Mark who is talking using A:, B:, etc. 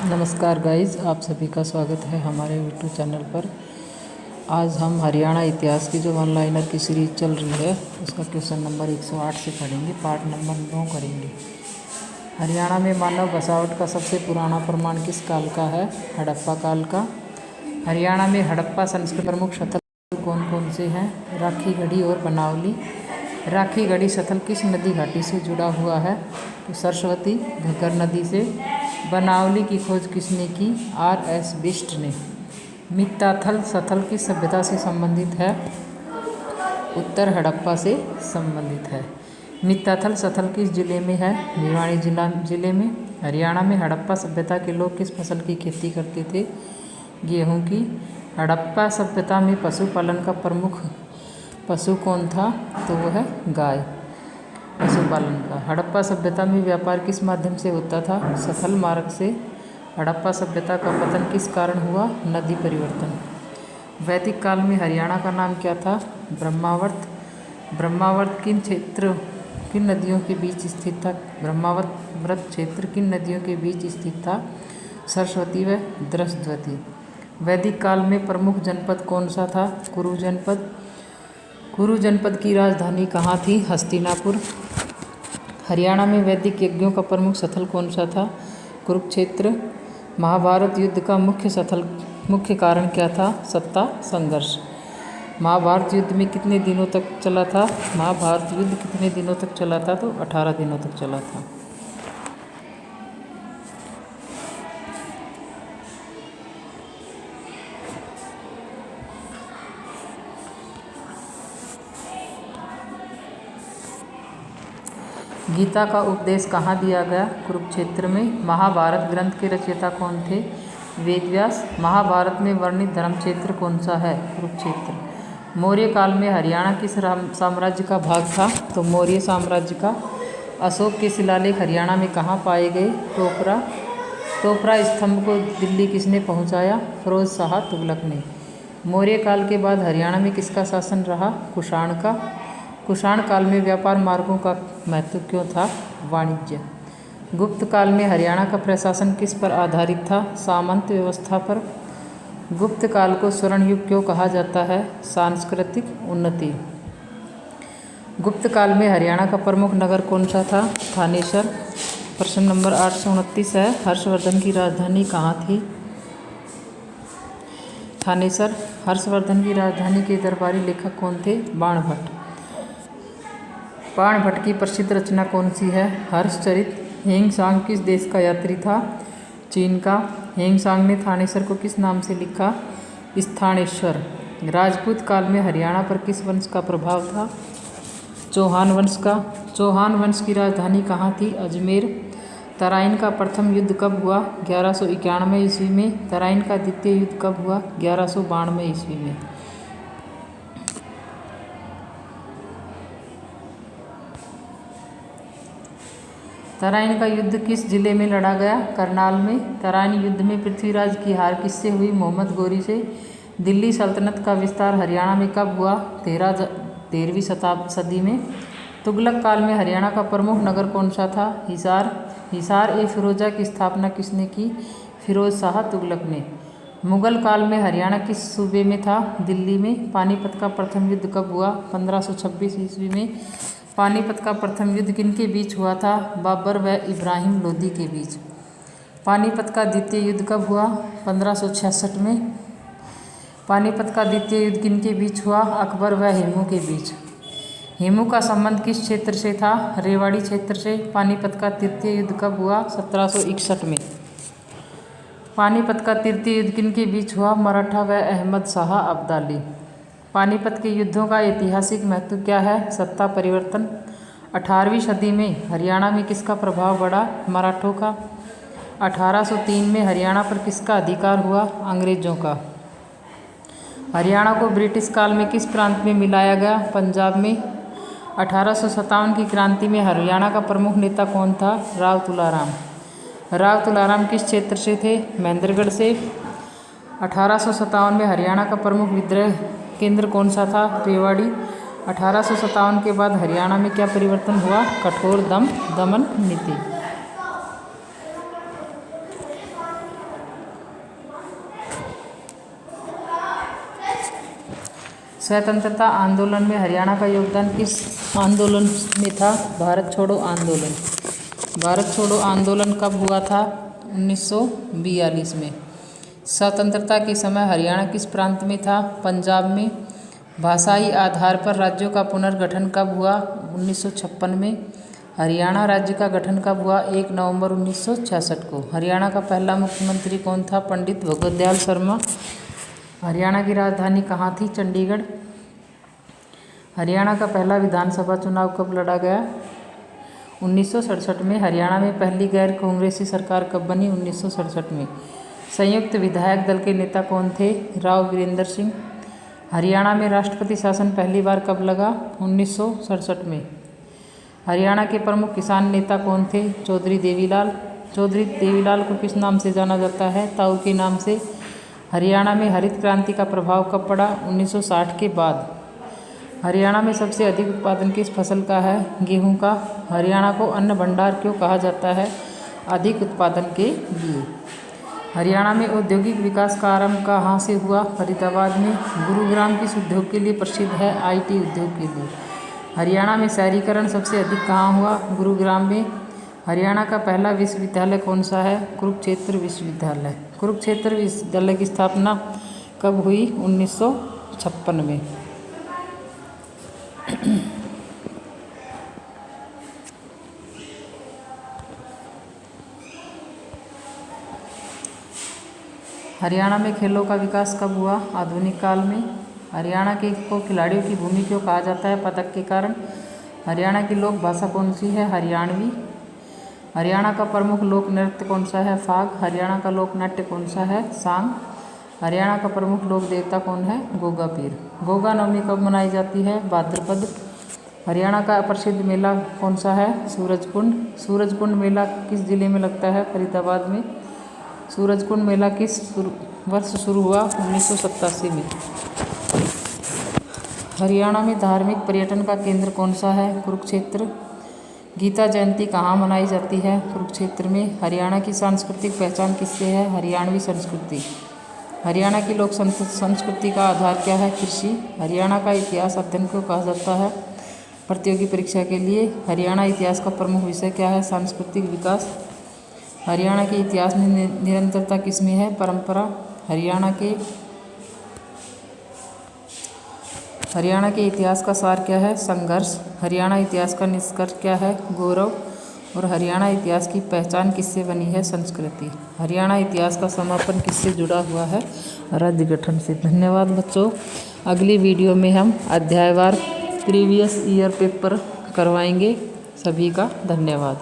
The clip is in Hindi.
A: नमस्कार गाइज, आप सभी का स्वागत है हमारे यूट्यूब चैनल पर। आज हम हरियाणा इतिहास की जो वन लाइनर की सीरीज चल रही है उसका क्वेश्चन नंबर 108 से पढ़ेंगे। पार्ट नंबर 9 करेंगे। हरियाणा में मानव बसावट का सबसे पुराना प्रमाण किस काल का है? हड़प्पा काल का। हरियाणा में हड़प्पा संस्कृति प्रमुख स्थल कौन कौन से हैं? राखी गढ़ी और बनावली। राखी गढ़ी स्थल किस नदी घाटी से जुड़ा हुआ है? तो सरस्वती घग्गर नदी से। बनावली की खोज किसने की? R.S. बिष्ट ने। मित्ताथल स्थल किस सभ्यता से संबंधित है? उत्तर हड़प्पा से संबंधित है। मित्ताथल स्थल किस जिले में है? भिवानी जिले में। हरियाणा में हड़प्पा सभ्यता के लोग किस फसल की खेती करते थे? गेहूं की। हड़प्पा सभ्यता में पशुपालन का प्रमुख पशु कौन था? तो वो है गाय। पशुपालन का। हड़प्पा सभ्यता में व्यापार किस माध्यम से होता था? सथल मार्ग से। हड़प्पा सभ्यता का पतन किस कारण हुआ? नदी परिवर्तन। वैदिक काल में हरियाणा का नाम क्या था? ब्रह्मावर्त। ब्रह्मावर्त किन नदियों के बीच स्थित था? ब्रह्मावर्त क्षेत्र किन नदियों के बीच स्थित था? सरस्वती व दृशद्वती। वैदिक काल में प्रमुख जनपद कौन सा था? कुरु जनपद। कुरु जनपद की राजधानी कहाँ थी? हस्तिनापुर। हरियाणा में वैदिक यज्ञों का प्रमुख स्थल कौन सा था? कुरुक्षेत्र। महाभारत युद्ध का मुख्य कारण क्या था? सत्ता संघर्ष। महाभारत युद्ध में कितने दिनों तक चला था? महाभारत युद्ध कितने दिनों तक चला था? तो 18 दिनों तक चला था। गीता का उपदेश कहाँ दिया गया? कुरुक्षेत्र में। महाभारत ग्रंथ के रचयिता कौन थे? वेदव्यास। महाभारत में वर्णित धर्म क्षेत्र कौन सा है? कुरुक्षेत्र। मौर्य काल में हरियाणा किस साम्राज्य का भाग था? तो मौर्य साम्राज्य का। अशोक के शिलालेख हरियाणा में कहाँ पाए गए? टोपरा। टोपरा स्तंभ को दिल्ली किसने पहुँचाया? फिरोज शाह तुगलक ने। मौर्य काल के बाद हरियाणा में किसका शासन रहा? कुषाण का। कुषाण काल में व्यापार मार्गों का महत्व क्यों था? वाणिज्य। गुप्त काल में हरियाणा का प्रशासन किस पर आधारित था? सामंत व्यवस्था पर। गुप्त काल को स्वर्ण युग क्यों कहा जाता है? सांस्कृतिक उन्नति। गुप्त काल में हरियाणा का प्रमुख नगर कौन सा था? थानेसर। प्रश्न नंबर 829 है, हर्षवर्धन की राजधानी कहाँ थी? थानेसर। हर्षवर्धन की राजधानी के दरबारी लेखक कौन थे? बाणभट्ट। बाणभट्ट की प्रसिद्ध रचना कौन सी है? हर्षचरित। हेंगसांग किस देश का यात्री था? चीन का। हेंगसांग ने थानेसर को किस नाम से लिखा? स्थानेश्वर। राजपूत काल में हरियाणा पर किस वंश का प्रभाव था? चौहान वंश का। चौहान वंश की राजधानी कहाँ थी? अजमेर। तराइन का प्रथम युद्ध कब हुआ? 1191 ईस्वी में। तराइन का द्वितीय युद्ध कब हुआ? 1192 ईस्वी में। तराइन का युद्ध किस जिले में लड़ा गया? करनाल में। तराइन युद्ध में पृथ्वीराज की हार किससे हुई? मोहम्मद गौरी से। दिल्ली सल्तनत का विस्तार हरियाणा में कब हुआ? 13वीं सदी में। तुगलक काल में हरियाणा का प्रमुख नगर कौन सा था? हिसार। हिसार ए फिरोजा की स्थापना किसने की? फिरोज शाह तुगलक ने। मुगल काल में हरियाणा किस सूबे में था? दिल्ली में। पानीपत का प्रथम युद्ध कब हुआ? 1526 ईस्वी में। पानीपत का प्रथम युद्ध किनके बीच हुआ था? बाबर व इब्राहिम लोदी के बीच। पानीपत का द्वितीय युद्ध कब हुआ? 1566 में। पानीपत का द्वितीय युद्ध किनके बीच हुआ? अकबर व हेमू के बीच। हेमू का संबंध किस क्षेत्र से था? रेवाड़ी क्षेत्र से। पानीपत का तृतीय युद्ध कब हुआ? 1761 में। पानीपत का तृतीय युद्ध किनके बीच हुआ? मराठा व अहमद शाह अब्दाली। पानीपत के युद्धों का ऐतिहासिक महत्व क्या है? सत्ता परिवर्तन। 18वीं सदी में हरियाणा में किसका प्रभाव बढ़ा? मराठों का। 1803 में हरियाणा पर किसका अधिकार हुआ? अंग्रेजों का। हरियाणा को ब्रिटिश काल में किस प्रांत में मिलाया गया? पंजाब में। 1857 की क्रांति में हरियाणा का प्रमुख नेता कौन था? राव तुलाराम। राव तुलाराम किस क्षेत्र से थे? महेंद्रगढ़ से। 1857 में हरियाणा का प्रमुख विद्रोह केंद्र कौन सा था? रेवाड़ी। 1857 के बाद हरियाणा में क्या परिवर्तन हुआ? कठोर दमन नीति। स्वतंत्रता आंदोलन में हरियाणा का योगदान किस आंदोलन में था? भारत छोड़ो आंदोलन। भारत छोड़ो आंदोलन कब हुआ था? 1942 में। स्वतंत्रता के समय हरियाणा किस प्रांत में था? पंजाब में। भाषाई आधार पर राज्यों का पुनर्गठन कब हुआ? 1956 में। हरियाणा राज्य का गठन कब हुआ? 1 नवंबर 1966 को। हरियाणा का पहला मुख्यमंत्री कौन था? पंडित भगवत दयाल शर्मा। हरियाणा की राजधानी कहाँ थी? चंडीगढ़। हरियाणा का पहला विधानसभा चुनाव कब लड़ा गया? 1967 में। हरियाणा में पहली गैर कांग्रेसी सरकार कब बनी? 1967 में। संयुक्त विधायक दल के नेता कौन थे? राव वीरेंद्र सिंह। हरियाणा में राष्ट्रपति शासन पहली बार कब लगा? 1967 में। हरियाणा के प्रमुख किसान नेता कौन थे? चौधरी देवीलाल। चौधरी देवीलाल को किस नाम से जाना जाता है? ताऊ के नाम से। हरियाणा में हरित क्रांति का प्रभाव कब पड़ा? 1960 के बाद। हरियाणा में सबसे अधिक उत्पादन किस फसल का है? गेहूं का। हरियाणा को अन्न भंडार क्यों कहा जाता है? अधिक उत्पादन के लिए। हरियाणा में औद्योगिक विकास का आरंभ कहाँ से हुआ? फरीदाबाद में। गुरुग्राम किस उद्योग के लिए प्रसिद्ध है? IT उद्योग के लिए। हरियाणा में शहरीकरण सबसे अधिक कहाँ हुआ? गुरुग्राम में। हरियाणा का पहला विश्वविद्यालय कौन सा है? कुरुक्षेत्र विश्वविद्यालय। कुरुक्षेत्र विश्वविद्यालय की स्थापना कब हुई? 1956 में। हरियाणा में खेलों का विकास कब हुआ? आधुनिक काल में। हरियाणा के को खिलाड़ियों की भूमि क्यों कहा जाता है? पदक के कारण। हरियाणा की लोक भाषा कौन सी है? हरियाणवी। हरियाणा का प्रमुख लोक नृत्य कौन सा है? फाग। हरियाणा का लोक नाट्य कौन सा है? सांग। हरियाणा का प्रमुख लोक देवता कौन है? गोगा पीर। गोगा नवमी कब मनाई जाती है? भाद्रपद। हरियाणा का प्रसिद्ध मेला कौन सा है? सूरजकुंड। सूरजकुंड मेला किस जिले में लगता है? फरीदाबाद में। सूरजकुंड मेला किस वर्ष शुरू हुआ? 1987 में। हरियाणा में धार्मिक पर्यटन का केंद्र कौन सा है? कुरुक्षेत्र। गीता जयंती कहाँ मनाई जाती है? कुरुक्षेत्र में। हरियाणा की सांस्कृतिक पहचान किससे है? हरियाणवी संस्कृति। हरियाणा की लोक संस्कृति का आधार क्या है? कृषि। हरियाणा का इतिहास अध्ययन क्यों कहा जाता है? प्रतियोगी परीक्षा के लिए। हरियाणा इतिहास का प्रमुख विषय क्या है? सांस्कृतिक विकास। हरियाणा के इतिहास में निरंतरता किसमें है? परंपरा। हरियाणा के इतिहास का सार क्या है? संघर्ष। हरियाणा इतिहास का निष्कर्ष क्या है? गौरव। और हरियाणा इतिहास की पहचान किससे बनी है? संस्कृति। हरियाणा इतिहास का समापन किससे जुड़ा हुआ है? राज्य गठन से। धन्यवाद बच्चों। अगली वीडियो में हम अध्यायवार प्रीवियस ईयर पेपर करवाएंगे। सभी का धन्यवाद।